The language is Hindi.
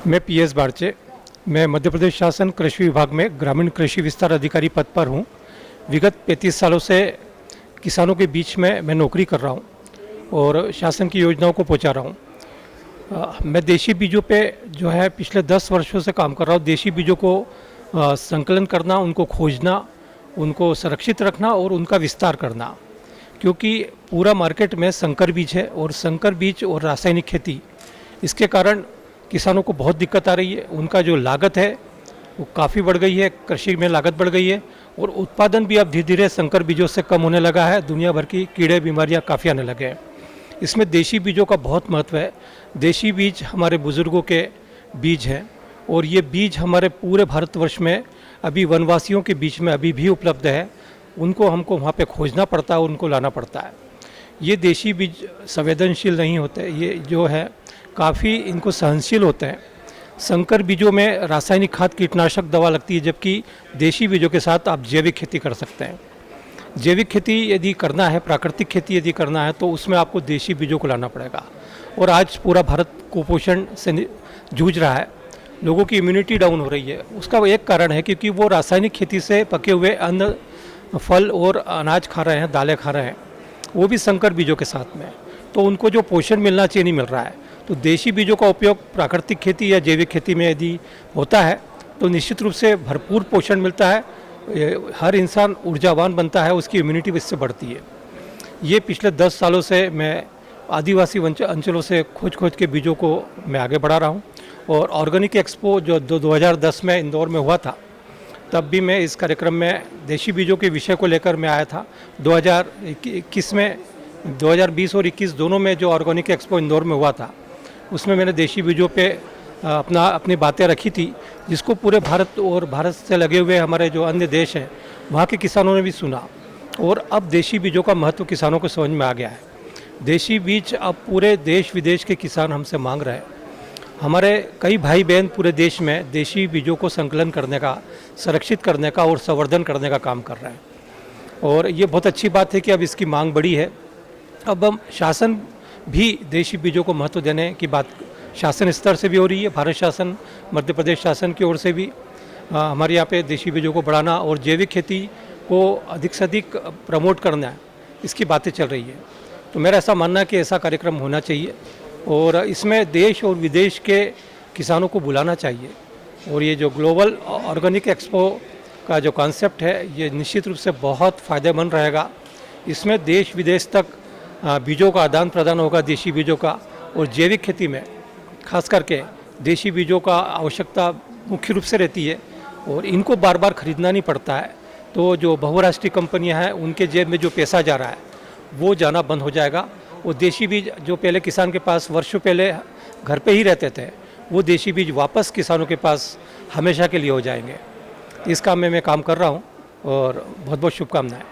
मैं पीएस बारचे। मैं मध्य प्रदेश शासन कृषि विभाग में ग्रामीण कृषि विस्तार अधिकारी पद पर हूँ। विगत 35 सालों से किसानों के बीच में मैं नौकरी कर रहा हूँ और शासन की योजनाओं को पहुँचा रहा हूँ। मैं देशी बीजों पे जो है पिछले 10 वर्षों से काम कर रहा हूँ। देशी बीजों को संकलन करना, उनको खोजना, उनको सुरक्षित रखना और उनका विस्तार करना, क्योंकि पूरा मार्केट में संकर बीज है और संकर बीज और रासायनिक खेती, इसके कारण किसानों को बहुत दिक्कत आ रही है। उनका जो लागत है वो काफ़ी बढ़ गई है, कृषि में लागत बढ़ गई है और उत्पादन भी अब धीरे धीरे संकर बीजों से कम होने लगा है। दुनिया भर की कीड़े बीमारियां काफ़ी आने लगे हैं। इसमें देशी बीजों का बहुत महत्व है। देशी बीज हमारे बुज़ुर्गों के बीज हैं और ये बीज हमारे पूरे भारतवर्ष में अभी वनवासियों के बीच में अभी भी उपलब्ध है। उनको हमको वहाँ पे खोजना पड़ता है और उनको लाना पड़ता है। ये देशी बीज संवेदनशील नहीं होते, ये जो है काफ़ी इनको सहनशील होते हैं। संकर बीजों में रासायनिक खाद कीटनाशक दवा लगती है, जबकि देशी बीजों के साथ आप जैविक खेती कर सकते हैं। जैविक खेती यदि करना है, प्राकृतिक खेती यदि करना है, तो उसमें आपको देशी बीजों को लाना पड़ेगा। और आज पूरा भारत कुपोषण से जूझ रहा है, लोगों की इम्यूनिटी डाउन हो रही है। उसका एक कारण है क्योंकि वो रासायनिक खेती से पके हुए अन्न, फल और अनाज खा रहे हैं, दालें खा रहे हैं, वो भी संकर बीजों के साथ में। तो उनको जो पोषण मिलना चाहिए नहीं मिल रहा है। तो देशी बीजों का उपयोग प्राकृतिक खेती या जैविक खेती में यदि होता है तो निश्चित रूप से भरपूर पोषण मिलता है, हर इंसान ऊर्जावान बनता है, उसकी इम्यूनिटी इससे बढ़ती है। ये पिछले 10 सालों से मैं आदिवासी अंचलों से खोज के बीजों को मैं आगे बढ़ा रहा हूँ। और ऑर्गेनिक एक्सपो जो 2010 में इंदौर में हुआ था, तब भी मैं इस कार्यक्रम में देशी बीजों के विषय को लेकर मैं आया था। 2021 में, 2020 और 21 दोनों में जो ऑर्गेनिक एक्सपो इंदौर में हुआ था, उसमें मैंने देशी बीजों पे अपनी बातें रखी थी, जिसको पूरे भारत और भारत से लगे हुए हमारे जो अन्य देश हैं वहाँ के किसानों ने भी सुना। और अब देशी बीजों का महत्व किसानों को समझ में आ गया है। देशी बीज अब पूरे देश विदेश के किसान हमसे मांग रहे हैं। हमारे कई भाई बहन पूरे देश में देशी बीजों को संकलन करने का, सुरक्षित करने का और संवर्धन करने का काम कर रहे हैं। और ये बहुत अच्छी बात है कि अब इसकी मांग बढ़ी है। अब हम शासन भी देशी बीजों को महत्व देने की बात शासन स्तर से भी हो रही है। भारत शासन, मध्य प्रदेश शासन की ओर से भी हमारे यहाँ पे देशी बीजों को बढ़ाना और जैविक खेती को अधिक से अधिक प्रमोट करना है, इसकी बातें चल रही है। तो मेरा ऐसा मानना है कि ऐसा कार्यक्रम होना चाहिए और इसमें देश और विदेश के किसानों को बुलाना चाहिए। और ये जो ग्लोबल ऑर्गेनिक एक्सपो का जो कॉन्सेप्ट है, ये निश्चित रूप से बहुत फ़ायदेमंद रहेगा। इसमें देश विदेश तक बीजों का आदान प्रदान होगा, देशी बीजों का। और जैविक खेती में खास करके देशी बीजों का आवश्यकता मुख्य रूप से रहती है और इनको बार बार खरीदना नहीं पड़ता है। तो जो बहुराष्ट्रीय कंपनियां हैं, उनके जेब में जो पैसा जा रहा है वो जाना बंद हो जाएगा। वो देशी बीज जो पहले किसान के पास वर्षों पहले घर पे ही रहते थे, वो देशी बीज वापस किसानों के पास हमेशा के लिए हो जाएंगे। इस काम में मैं काम कर रहा हूँ और बहुत बहुत शुभकामनाएं।